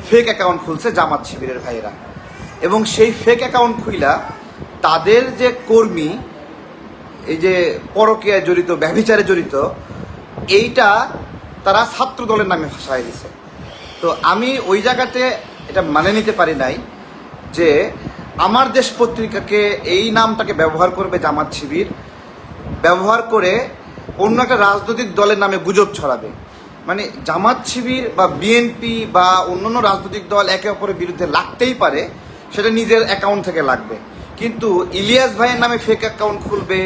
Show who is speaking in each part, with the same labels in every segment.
Speaker 1: Fake account খুলছে জামাত শিবিরের ভাইয়েরা, এবং সেই ফেক অ্যাকাউন্ট খুইলা তাদের যে কর্মী এই যে পরকীয়ায় জড়িত, ব্যভিচারে জড়িত, এইটা তারা ছাত্র দলের নামে ভাসায় দিছে। তো আমি ওই জায়গাতে এটা মানে নিতে পারি নাই যে আমার দেশ পত্রিকাকে এই নামটাকে ব্যবহার করবে জামাত শিবির, ব্যবহার করে অন্য একটা রাজনৈতিক দলের নামে গুজব ছড়াবে। মানে জামাত শিবির বা বিএনপি বা অন্যান্য রাজনৈতিক দল একে অপরের বিরুদ্ধে লাগতেই পারে, সেটা নিজের অ্যাকাউন্ট থেকে লাগবে, কিন্তু ইলিয়াস ভাইয়ের নামে ফেক অ্যাকাউন্ট খুলবে,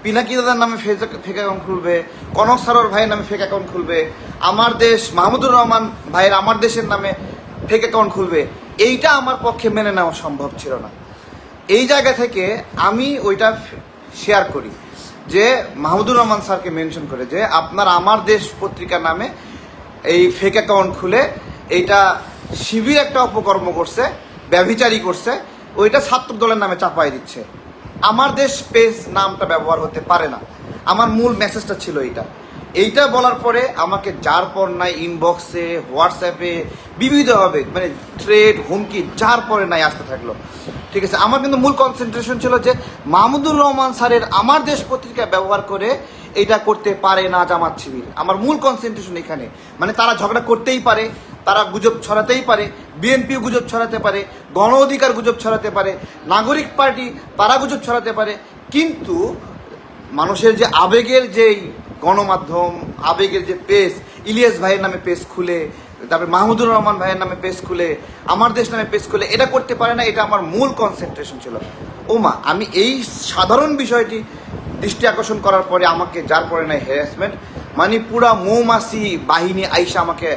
Speaker 1: পিনাকি দাদার নামে ফেক অ্যাকাউন্ট খুলবে, কনক সারোর ভাইয়ের নামে ফেক অ্যাকাউন্ট খুলবে, আমার দেশ মাহমুদুর রহমান ভাইয়ের আমার দেশের নামে ফেক অ্যাকাউন্ট খুলবে, এইটা আমার পক্ষে মেনে নেওয়া সম্ভব ছিল না। এই জায়গা থেকে আমি ওইটা শেয়ার করি যে মাহমুদুর রহমান স্যারকে মেনশন করে যে আপনার আমার দেশ পত্রিকার নামে এই ফেক অ্যাকাউন্ট খুলে এইটা শিবির একটা অপকর্ম করছে, ব্যভিচারী করছে, ওইটা ছাত্র দলের নামে চাপাই দিচ্ছে। আমার দেশ পেজ নামটা ব্যবহার হতে পারে না, আমার মূল মেসেজটা ছিল এইটা বলার পরে আমাকে যার পর নাই ইনবক্সে, হোয়াটসঅ্যাপে বিবিধভাবে মানে থ্রেড, হুমকি যার পরে নাই আসতে থাকলো। ঠিক আছে, আমার কিন্তু মূল কনসেন্ট্রেশন ছিল যে মাহমুদুর রহমান স্যারের আমার দেশ পত্রিকা ব্যবহার করে এটা করতে পারে না জামাত শিবির। আমার মূল কনসেন্ট্রেশন এখানে, মানে তারা ঝগড়া করতেই পারে, তারা গুজব ছড়াতেই পারে, বিএনপি গুজব ছড়াতে পারে, গণ অধিকার গুজব ছড়াতে পারে, নাগরিক পার্টি তারা গুজব ছড়াতে পারে, কিন্তু মানুষের যে আবেগের যেই গণমাধ্যম, আবেগের যে পেজ, ইলিয়াস ভাইয়ের নামে পেজ খুলে, তারপরে মাহমুদুর রহমান ভাইয়ের নামে পেজ খুলে, আমার দেশ নামে পেজ খুলে এটা করতে পারে না, এটা আমার মূল কনসেন্ট্রেশন ছিল। ওমা, আমি এই সাধারণ বিষয়টি দৃষ্টি আকর্ষণ করার পরে আমাকে যার পরে নাই হ্যারাসমেন্ট, মানে পুরা মৌমাছি বাহিনী আইসা আমাকে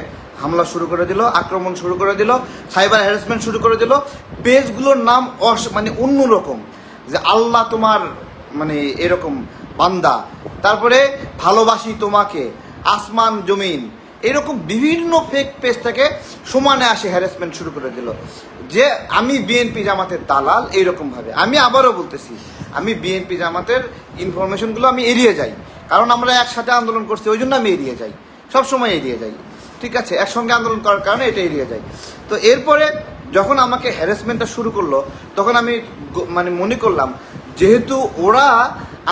Speaker 1: হামলা শুরু করে দিল, আক্রমণ শুরু করে দিল, সাইবার হ্যারাসমেন্ট শুরু করে দিল। পেজগুলোর নাম মানে অন্যরকম, যে আল্লাহ তোমার মানে এরকম বান্দা, তারপরে ভালোবাসি তোমাকে, আসমান জমিন, এরকম বিভিন্ন ফেক পেজ থেকে সমানে আসে হ্যারাসমেন্ট শুরু করে দিল যে আমি বিএনপি জামাতের দালাল। এইরকমভাবে আমি আবারও বলতেছি, আমি বিএনপি জামাতের ইনফরমেশনগুলো আমি এড়িয়ে যাই, কারণ আমরা একসাথে আন্দোলন করছি, ওই জন্য আমি এড়িয়ে যাই, সবসময় এড়িয়ে যাই। ঠিক আছে, একসঙ্গে আন্দোলন করার কারণে এটা এড়িয়ে যায়। তো এরপরে যখন আমাকে হ্যারাসমেন্টটা শুরু করলো, তখন আমি মানে মনে করলাম যেহেতু ওরা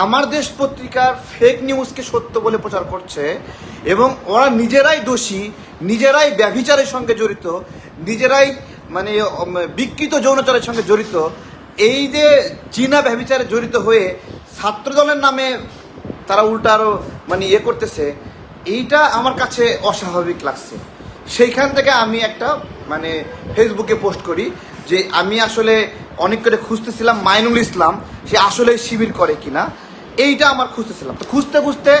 Speaker 1: আমার দেশ পত্রিকার ফেক নিউজকে সত্য বলে প্রচার করছে এবং ওরা নিজেরাই দোষী, নিজেরাই ব্যভিচারের সঙ্গে জড়িত, নিজেরাই মানে বিকৃত যৌনাচারের সঙ্গে জড়িত, এই যে চীনা ব্যভিচারে জড়িত হয়ে ছাত্রদলের নামে তারা উল্টা আরও মানে করতেছে, এইটা আমার কাছে অস্বাভাবিক লাগছে। সেইখান থেকে আমি একটা মানে ফেসবুকে পোস্ট করি যে আমি আসলে অনেক করে খুঁজতেছিলাম মাইনুল ইসলাম সে আসলে শিবির করে কিনা, এইটা আমার খুঁজতেছিলাম। তো খুঁজতে খুঁজতে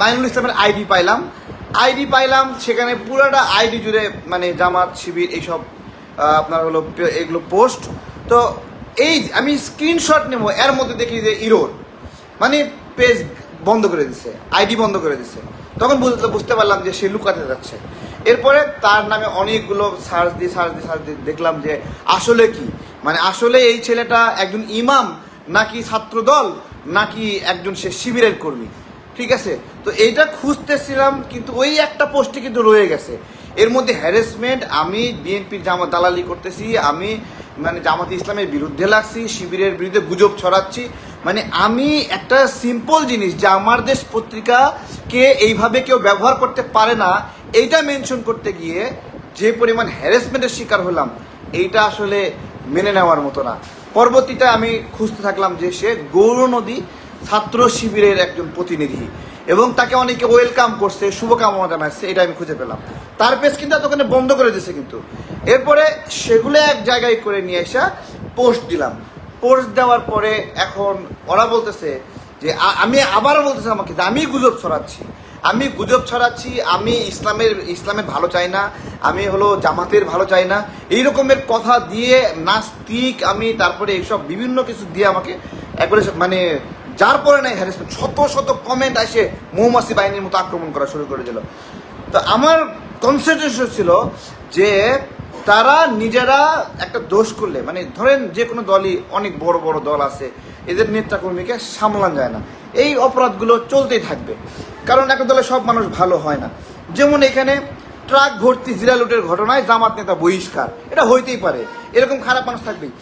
Speaker 1: মাইনুল ইসলামের আইডি পাইলাম, সেখানে পুরোটা আইডি জুড়ে মানে জামাত শিবির এইসব আপনার হলো এগুলো পোস্ট। তো এই আমি স্ক্রিনশট নেব, এর মধ্যে দেখি যে ইরোর মানে পেজ বন্ধ করে দিছে, আইডি বন্ধ করে দিছে। তখন বুঝতে পারলাম যে সে লুকাতে যাচ্ছে। এরপরে তার নামে অনেকগুলো সার্চ দিয়ে দেখলাম যে আসলে কি, মানে আসলে এই ছেলেটা একজন ইমাম নাকি ছাত্রদল নাকি একজন সে শিবিরের কর্মী। ঠিক আছে, তো এইটা খুঁজতেছিলাম, কিন্তু ওই একটা পোস্টে কিন্তু রয়ে গেছে। এর মধ্যে হ্যারাসমেন্ট, আমি বিএনপির জামাত দালালি করতেছি, আমি মানে জামাতে ইসলামের বিরুদ্ধে লাগছি, শিবিরের বিরুদ্ধে গুজব ছড়াচ্ছি। মানে আমি একটা সিম্পল জিনিস যে আমার দেশ পত্রিকাকে এইভাবে কেউ ব্যবহার করতে পারে না, এইটা মেনশন করতে গিয়ে যে পরিমাণ হ্যারাসমেন্টের শিকার হলাম, এইটা আসলে মেনে নেওয়ার মতো না। পরবর্তীতে আমি খুঁজতে থাকলাম যে সে গৌরনদী ছাত্র শিবিরের একজন প্রতিনিধি এবং তাকে অনেকে ওয়েলকাম করছে, শুভকামনা জানাচ্ছে, এটা আমি খুঁজে পেলাম। তার পেজ কিন্তু এতক্ষণে বন্ধ করে দিয়েছে, কিন্তু এরপরে সেগুলো এক জায়গায় করে নিয়ে এসে পোস্ট দিলাম। পোস্ট দেওয়ার পরে এখন ওরা বলতেছে যে আমি আবারও বলতেছে আমাকে যে আমি গুজব ছড়াচ্ছি, আমি ইসলামের ভালো চাই না, আমি হলো জামাতের ভালো চাই না, এই রকমের কথা দিয়ে নাস্তিক আমি, তারপরে এইসব বিভিন্ন কিছু দিয়ে আমাকে একবারে মানে যার পরে নাই হ্যারাসমেন্ট, শত কমেন্ট আসে মৌমাছি বাহিনীর মতো আক্রমণ করা শুরু করে দিল। তো আমার কনসেন্ট্রেশন ছিল যে তারা নিজেরা একটা দোষ করলে, মানে ধরেন যে কোনো দলই, অনেক বড় বড় দল আছে, এদের নেতাকর্মীকে সামলানো যায় না, এই অপরাধগুলো চলতেই থাকবে, কারণ একটা দলে সব মানুষ ভালো হয় না। যেমন এখানে ট্রাক ভর্তি জিরা লুটের ঘটনায় জামাত নেতা বহিষ্কার, এটা হইতেই পারে, এরকম খারাপ মানুষ থাকবেই।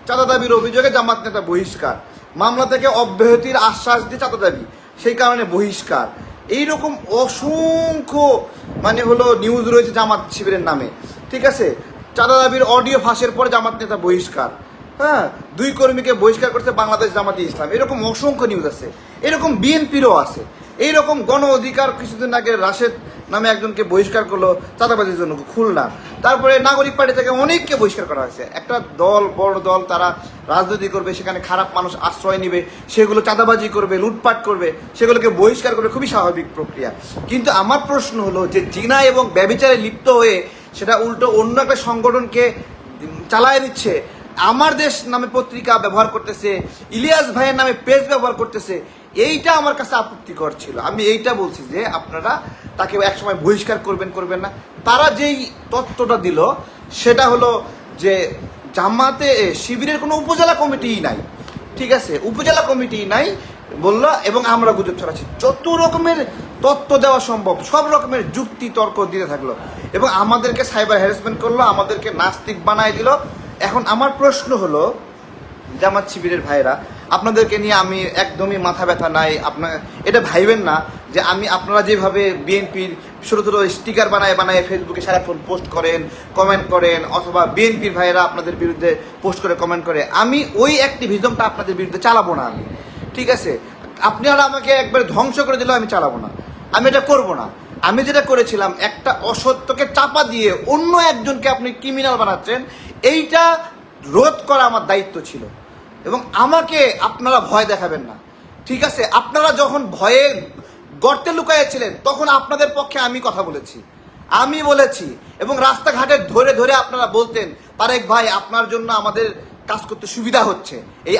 Speaker 1: চাঁদা দাবির অভিযোগে জামাত নেতা বহিষ্কার, মামলা থেকে অব্যাহতির আশ্বাস দিয়ে চাঁদা দাবি, সেই কারণে বহিষ্কার। এইরকম অসংখ্য হলো নিউজ রয়েছে জামাত শিবিরের নামে, ঠিক আছে। চাঁদা দাবির অডিও ফাঁসের পরে জামাত নেতা বহিষ্কার, হ্যাঁ, 2 কর্মীকে বহিষ্কার করছে বাংলাদেশ জামাতে ইসলাম, এরকম অসংখ্য নিউজ আছে। এরকম বিএনপিরও আছে। এইরকম গণ অধিকার কিছুদিন আগে রাশেদ নামে একজনকে বহিষ্কার করলো চাঁদাবাজির জন্য খুলনা। তারপরে নাগরিক পার্টি থেকে অনেককে বহিষ্কার করা হয়েছে। একটা দল, বড় দল, তারা রাজনীতি করবে, সেখানে খারাপ মানুষ আশ্রয় নেবে, সেগুলো চাঁদাবাজি করবে, লুটপাট করবে, সেগুলোকে বহিষ্কার করবে, খুবই স্বাভাবিক প্রক্রিয়া। কিন্তু আমার প্রশ্ন হলো যে জিনা এবং ব্যভিচারে লিপ্ত হয়ে সেটা উল্টো অন্য একটা সংগঠনকে চালায় দিচ্ছে, আমার দেশ নামে পত্রিকা ব্যবহার করতেছে, ইলিয়াস ভাইয়ের নামে পেজ ব্যবহার করতেছে, এইটা আমার কাছে আপত্তিকর ছিল। আমি এইটা বলছি যে আপনারা তাকে একসময় বহিষ্কার করবেন না। তারা যেই তথ্যটা দিল সেটা হলো যে জামাতে শিবিরের কোনো উপজেলা কমিটিই নাই, ঠিক আছে, উপজেলা কমিটি নাই বললো, এবং আমরা গুজব ছড়াচ্ছি। যত রকমের তথ্য দেওয়া সম্ভব সব রকমের যুক্তি তর্ক দিতে থাকলো এবং আমাদেরকে সাইবার হ্যারাসমেন্ট করলো, আমাদেরকে নাস্তিক বানায় দিল। এখন আমার প্রশ্ন হলো, জামাত শিবিরের ভাইরা, আপনাদেরকে নিয়ে আমি একদমই মাথা ব্যথা নাই। আপনার এটা ভাইবেন না যে আপনারা যেভাবে বিএনপির ছোটো ছোটো স্টিকার বানায় ফেসবুকে সারাক্ষণ পোস্ট করেন, কমেন্ট করেন, অথবা বিএনপির ভাইয়েরা আপনাদের বিরুদ্ধে পোস্ট করে কমেন্ট করে, আমি ওই অ্যাক্টিভিজমটা আপনাদের বিরুদ্ধে চালাবো না আমি, ঠিক আছে। আপনারা আমাকে একবার ধ্বংস করে দিলেও আমি চালাবো না, আমি এটা করবো না। আমি যেটা করেছিলাম, একটা অসত্যকে চাপা দিয়ে অন্য একজনকে আপনি ক্রিমিনাল বানাচ্ছেন, এইটা রোধ করা আমার দায়িত্ব ছিল। এবং আমাকে আপনারা ভয় দেখাবেন না, ঠিক আছে। আপনারা যখন ভয়ে গর্তে লুকাইয়েছিলেন তখন আপনাদের পক্ষে আমি কথা বলেছি, এবং রাস্তাঘাটে ধরে ধরে আপনারা বলতেন, তারেক ভাই আপনার জন্য আমাদের কাজ করতে সুবিধা হচ্ছে, এই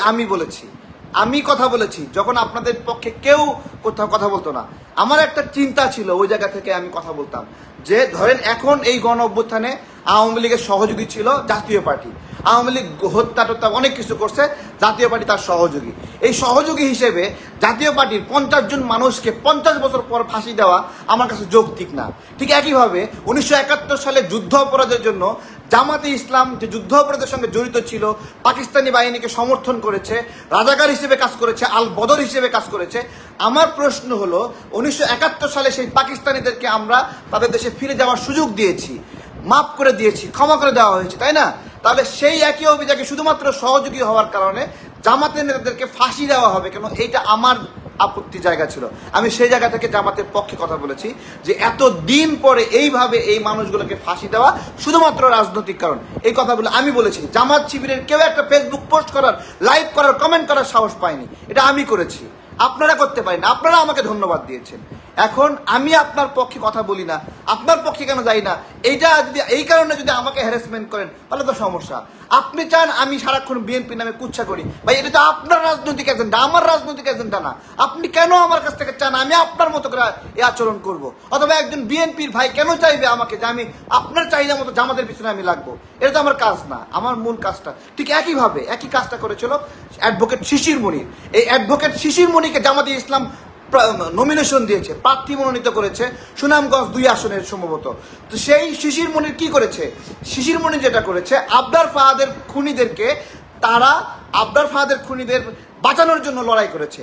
Speaker 1: আমি কথা বলেছি যখন আপনাদের পক্ষে কেউ কোথাও কথা বলতো না। আমার একটা চিন্তা ছিল, ওই জায়গা থেকে আমি কথা বলতাম যে ধরেন এখন এই গণ অভ্যুত্থানে আওয়ামী লীগের সহযোগী ছিল জাতীয় পার্টি, আওয়ামী লীগ হত্যা টত্যা অনেক কিছু করছে, জাতীয় পার্টি তার সহযোগী। এই সহযোগী হিসেবে জাতীয় পার্টির 50 জন মানুষকে 50 বছর পর ফাঁসি দেওয়া আমার কাছে যৌক্তিক না। ঠিক একইভাবে 1971 সালে যুদ্ধ অপরাধের জন্য জামাতে ইসলাম যে যুদ্ধ অপরাধের সঙ্গে জড়িত ছিল, পাকিস্তানি বাহিনীকে সমর্থন করেছে, রাজাকার হিসেবে কাজ করেছে, আল বদর হিসেবে কাজ করেছে। আমার প্রশ্ন হলো 1971 সালে সেই পাকিস্তানিদেরকে আমরা তাদের দেশে ফিরে যাওয়ার সুযোগ দিয়েছি, মাফ করে দিয়েছি, ক্ষমা করে দেওয়া হয়েছে, তাই না? তাহলে সেই একই অভিযোগে শুধুমাত্র সহযোগী হওয়ার কারণে জামাতের নেতাদেরকে ফাঁসি দেওয়া হবে কেন, এইটা আমার আপত্তি জায়গা ছিল। আমি সেই জায়গা থেকে জামাতের পক্ষে কথা বলেছি যে এত দিন পরে এইভাবে এই মানুষগুলোকে ফাঁসি দেওয়া শুধুমাত্র রাজনৈতিক কারণ, এই কথাগুলো আমি বলেছি। জামাত শিবিরের কেউ একটা ফেসবুক পোস্ট করার, লাইভ করার, কমেন্ট করার সাহস পায়নি, এটা আমি করেছি, আপনারা করতে পারেন, আপনারা আমাকে ধন্যবাদ দিয়েছেন। এখন আমি আপনার পক্ষে কথা বলি না, আপনার পক্ষে কেন যাই না, এইটা যদি এই কারণে যদি আমাকে হ্যারাসমেন্ট করেন তাহলে তো সমস্যা। আপনি চান আমি সারাক্ষণ বিএনপি নামে কুচ্ছা করি, ভাই এটা তো আপনার রাজনৈতিক এজেন্ডা, আমার রাজনৈতিক এজেন্ডা না। আপনি কেন আমার কাছ থেকে চান আমি আপনার মতো করে এই আচরণ করব? অথবা একজন বিএনপির ভাই কেন চাইবে আমাকে যে আমি আপনার চাহিদা মতো জামাতের পিছনে আমি লাগবো? এটা তো আমার কাজ না। আমার মূল কাজটা ঠিক একইভাবে একই কাজটা করেছিল অ্যাডভোকেট শিশির মনির। এই অ্যাডভোকেট শিশির মনিরকে জামাতে ইসলাম নমিনেশন দিয়েছে, প্রার্থী মনোনীত করেছে সুনামগঞ্জ 2 আসনের সম্ভবত। তো সেই শিশির মনির কি করেছে? শিশির মনির যেটা করেছে, আবরার ফাহাদের খুনিদের বাঁচানোর জন্য লড়াই করেছে,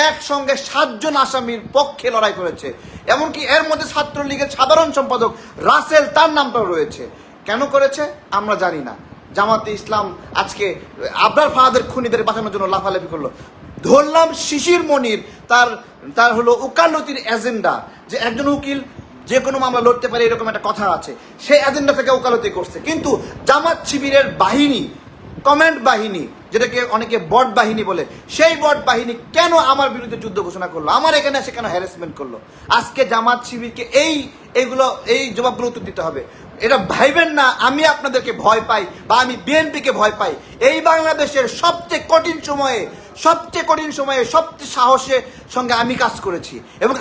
Speaker 1: একসঙ্গে 7 জন আসামির পক্ষে লড়াই করেছে। এমনকি এর মধ্যে ছাত্রলীগের সাধারণ সম্পাদক রাসেল, তার নামটাও রয়েছে। কেন করেছে আমরা জানি না। জামাতে ইসলাম আজকে আবরার ফাহাদের খুনিদের বাঁচানোর জন্য লাফালাফি করলো। ধরলাম শিশির মনির তার হলো উকালতির এজেন্ডা, যে একজন উকিল যে কোনো মামলা লড়তে পারে এরকম একটা কথা আছে, সেই এজেন্ডা থেকে ওকালতি করছে। কিন্তু জামাত শিবিরের বাহিনী, কমেন্ট বাহিনী, যেটাকে অনেকে বট বাহিনী বলে, সেই বট বাহিনী কেন আমার বিরুদ্ধে যুদ্ধ ঘোষণা করলো, আমার এখানে এসে কেন হ্যারাসমেন্ট করলো? আজকে জামাত শিবিরকে এই জবাবগুলো উত্তর দিতে হবে। এটা ভাইবেন না আমি আপনাদেরকে ভয় পাই বা আমি বিএনপিকে ভয় পাই। এই বাংলাদেশের সবচেয়ে কঠিন সময়ে সবচেয়ে সাহসের সঙ্গে আমি কাজ করেছি, এবং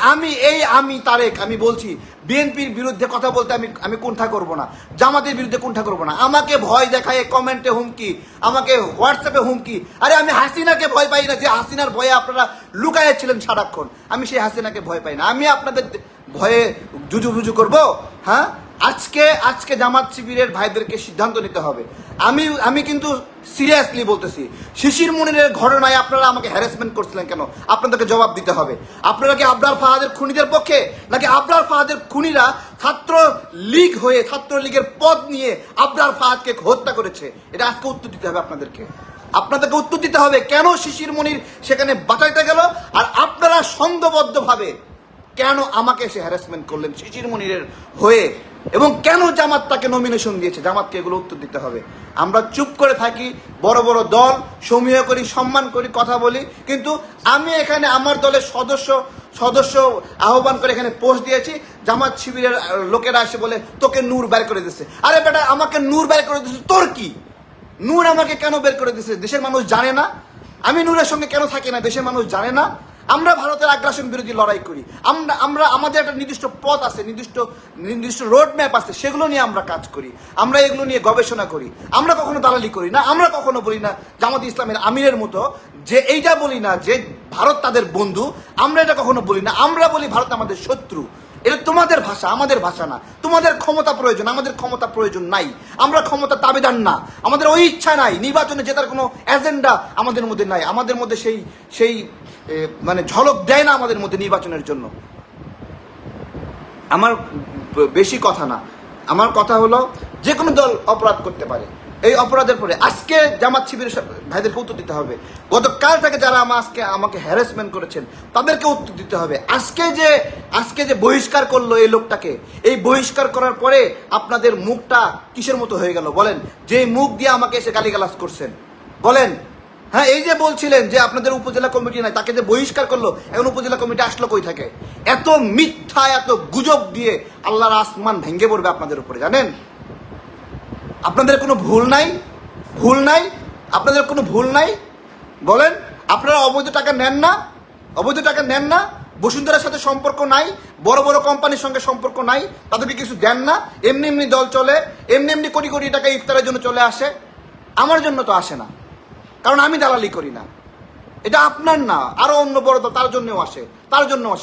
Speaker 1: আমি তারেক, আমি বলছি বিএনপির বিরুদ্ধে কথা বলতে আমি কুণ্ঠা করব না, জামাতের বিরুদ্ধে কুণ্ঠা করব না। আমাকে ভয় দেখায় কমেন্টে হুমকি, আমাকে হোয়াটসঅ্যাপে হুমকি। আরে আমি হাসিনাকে ভয় পাই না, যে হাসিনার ভয়ে আপনারা লুকাইয়াছিলেন সারাক্ষণ, আমি সেই হাসিনাকে ভয় পাই না। আমি আপনাদের ভয়ে জুজু করবো? হ্যাঁ, আজকে জামাত শিবিরের ভাইদেরকে সিদ্ধান্ত নিতে হবে। আমি কিন্তু সিরিয়াসলি বলতেছি, শিশির মুনিরের ঘটনায় আপনারা আমাকে হ্যারাসমেন্ট করছিলেন কেন? আপনাদেরকে জবাব দিতে হবে। আপনারা কি আবরার ফাহাদের খুনিদের পক্ষে, নাকি আবরার ফাহাদের খুনিরা ছাত্র লীগ হয়ে ছাত্র লীগের পদ নিয়ে আবরার ফাহাদকে হত্যা করেছে? এটা আজকে উত্তর দিতে হবে আপনাদেরকে উত্তর দিতে হবে। কেন শিশির মুনির সেখানে বাঁচাইতে গেল, আর আপনারা সংঘবদ্ধভাবে কেন আমাকে এসে হ্যারাসমেন্ট করলেন শিশির মুনিরের হয়ে, এবং কেন জামাত তাকে নমিনেশন দিয়েছে? জামাতকে এগুলো উত্তর দিতে হবে। আমরা চুপ করে থাকি, বড় বড় দল সমীহ করি, সম্মান করি, কথা বলি, কিন্তু আমি এখানে আমার দলের সদস্য আহ্বান করে এখানে পোস্ট দিয়েছি, জামাত শিবিরের লোকেরা এসে বলে তোকে নূর বের করে দিচ্ছে। আরে বেটা, আমাকে নূর বের করে দিচ্ছে, তোর কি? নূর আমাকে কেন বের করে দিচ্ছে? দেশের মানুষ জানে না? আমি নূরের সঙ্গে কেন থাকি না? দেশের মানুষ জানে না? আমরা ভারতের আগ্রাসন বিরোধী লড়াই করি, আমরা আমাদের একটা নির্দিষ্ট পথ আছে, নির্দিষ্ট রোড ম্যাপ আছে, সেগুলো নিয়ে আমরা কাজ করি, আমরা এগুলো নিয়ে গবেষণা করি। আমরা কখনো দালালি করি না। আমরা কখনো বলি না জামাত ইসলামের আমিরের মতো যে এইটা বলি না যে ভারত তাদের বন্ধু, আমরা এটা কখনো বলি না। আমরা বলি ভারত আমাদের শত্রু। এটা তোমাদের ভাষা, আমাদের ভাষা না। তোমাদের ক্ষমতা প্রয়োজন, আমাদের ক্ষমতা প্রয়োজন নাই। আমরা ক্ষমতা দাবিদার না, আমাদের ওই ইচ্ছা নাই। নির্বাচনে জেতার কোনো এজেন্ডা আমাদের মধ্যে নাই। আমাদের মধ্যে সেই মানে ঝলক দেয় না আমাদের মধ্যে নির্বাচনের জন্য। আমার বেশি কথা না, আমার কথা হলো যে কোনো দল অপরাধ করতে পারে, এই অপরাধের পরে আজকে জামাত শিবিরের ভাইদেরকে উত্তর দিতে হবে। গতকাল থেকে যারা আমাকে হ্যারাসমেন্ট করেছেন তাদেরকে উত্তর দিতে হবে। আজকে যে বহিষ্কার করলো এই লোকটাকে, এই বহিষ্কার করার পরে আপনাদের মুখটা কিসের মতো হয়ে গেল বলেন? যে মুখ দিয়ে আমাকে এসে গালিগালাজ করছেন, বলেন। হ্যাঁ, এই যে বলছিলেন যে আপনাদের উপজেলা কমিটি নাই, তাকে যে বহিষ্কার করলো, এখন উপজেলা কমিটি আসলো কই থাকে? এত মিথ্যা, এত গুজব দিয়ে আল্লাহর আসমান ভেঙে পড়বে আপনাদের উপরে, জানেন? আপনাদের কোনো ভুল নাই? আপনাদের কোনো ভুল নাই? বলেন, আপনারা অবৈধ টাকা নেন না? বসুন্ধরার সাথে সম্পর্ক নাই? বড় বড় কোম্পানির সঙ্গে সম্পর্ক নাই? তাদেরকে কিছু দেন না? এমনি দল চলে, এমনি কোটি কোটি টাকা ইফতারের জন্য চলে আসে। আমার জন্য তো আসে না, কারণ আমি দালালি করি না। এটা আপনার না, আরো অন্য বড় দল তার জন্যও আসে।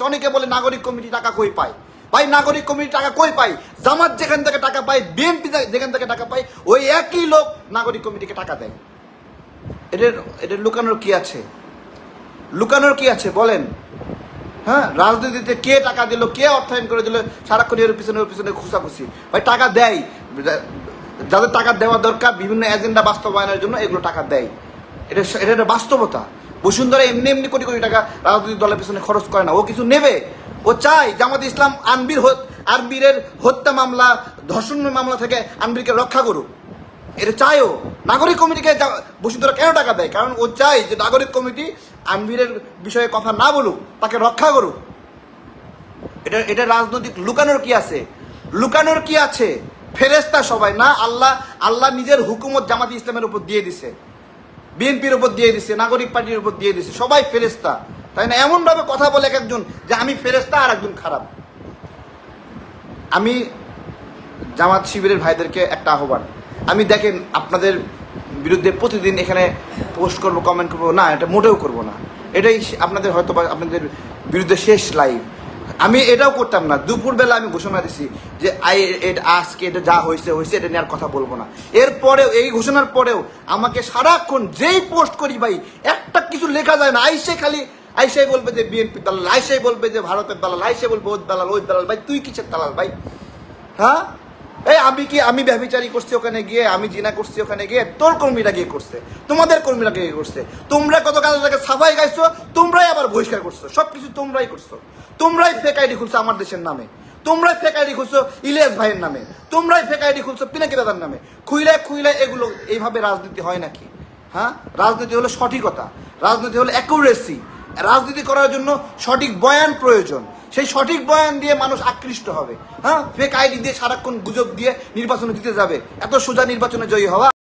Speaker 1: অনেকে বলে নাগরিক কমিটি টাকা কই পায়। ভাই, নাগরিক কমিটি টাকা কই পায়? জামাত যেখান থেকে টাকা পায়, বিএনপি যেখান থেকে টাকা পায়, ওই একই লোক নাগরিক কমিটিকে টাকা দেয়। এদের লুকানোর কি আছে বলেন? হ্যাঁ, রাজনীতিতে কে টাকা দিল, কে অর্থায়ন করে দিল, সারাক্ষণ এর পিছনে খুশাখুশি। ভাই, টাকা দেয় যাদের টাকা দেওয়া দরকার বিভিন্ন এজেন্ডা বাস্তবায়নের জন্য, এগুলো টাকা দেয়। এটা একটা বাস্তবতা। বসুন্ধরা এমনি কোটি কোটি টাকা রাজনৈতিক দলের পিছনে খরচ করে না, ও কিছু নেবে। ও চায় জামাত ইসলাম আনবিরের হত্যা মামলা, ধর্ষণ মামলা থেকে আনবিরকে রক্ষা করুক। এটা চায়ও। নাগরিক কমিটিকে বসুন্ধরা কেন টাকা দেয়? কারণ ও চায় যে নাগরিক কমিটি আনবিরের বিষয়ে কথা না বলুক, তাকে রক্ষা করুক। এটা রাজনৈতিক লুকানোর কি আছে? ফেরেস্তা সবাই না, আল্লাহ নিজের হুকুমত জামাত ইসলামের উপর দিয়ে দিছে, বিএনপির উপর দিয়ে দিছে, নাগরিক পার্টির উপর দিয়ে দিছে। সবাই ফেরেস্তা, তাই না? এমন ভাবে কথা বলে এক একজন যে আমি ফেরেস্তা আর একজন খারাপ। আমি জামাত শিবিরের ভাইদেরকে একটা আহ্বান, আমি দেখেন আপনাদের বিরুদ্ধে প্রতিদিন এখানে পোস্ট করবো, কমেন্ট করবো না, এটা মোটেও করবো না। এটাই আপনাদের হয়তো আপনাদের বিরুদ্ধে শেষ লাইভ। আমি এটাও করতাম না। দুপুরবেলা আমি ঘোষণা দিছি যে আজকে এটা যা হয়েছে এটা নিয়ে আর কথা বলবো না। এরপরেও, এই ঘোষণার পরেও আমাকে সারাক্ষণ যেই পোস্ট করি ভাই, একটা কিছু লেখা যায় না। আইসাই বলবে যে বিএনপি দালাল, আইসাই বলবে যে ভারতের দালাল, আইসাই বলবে ওই দালাল। ভাই, তুই কিসের দালাল ভাই? হ্যাঁ, আমি ব্যভিচারী করছি ওখানে গিয়ে, আমি জিনা করছি ওখানে গিয়ে, তোর কর্মীরা গিয়ে করছে, তোমাদের কর্মীরা গিয়ে করছে। তোমরা গতকাল সাফাই গাইছো, তোমরাই আবার বহিষ্কার করছো। সবকিছু তোমরাই করছো। তোমরাই ফেক আইডি খুলছো আমার দেশের নামে, তোমরাই ফেক আইডি খুলছো ইলিয়াস ভাইয়ের নামে, তোমরাই ফেক আইডি খুলছো পিনাকি দাদার নামে। খুইলে এগুলো এইভাবে রাজনীতি হয় নাকি? হ্যাঁ, রাজনীতি হলো সঠিকতা, রাজনীতি হলো অ্যাকুরেসি। রাজনীতি করার জন্য সঠিক বয়ান প্রয়োজন। সেই সঠিক বয়ান দিয়ে মানুষ আকৃষ্ট হবে। হ্যাঁ, ফেক আইডি দিয়ে সারাক্ষণ গুজব দিয়ে নির্বাচনে জিতে যাবে। এত সোজা নির্বাচনে জয়ী হওয়া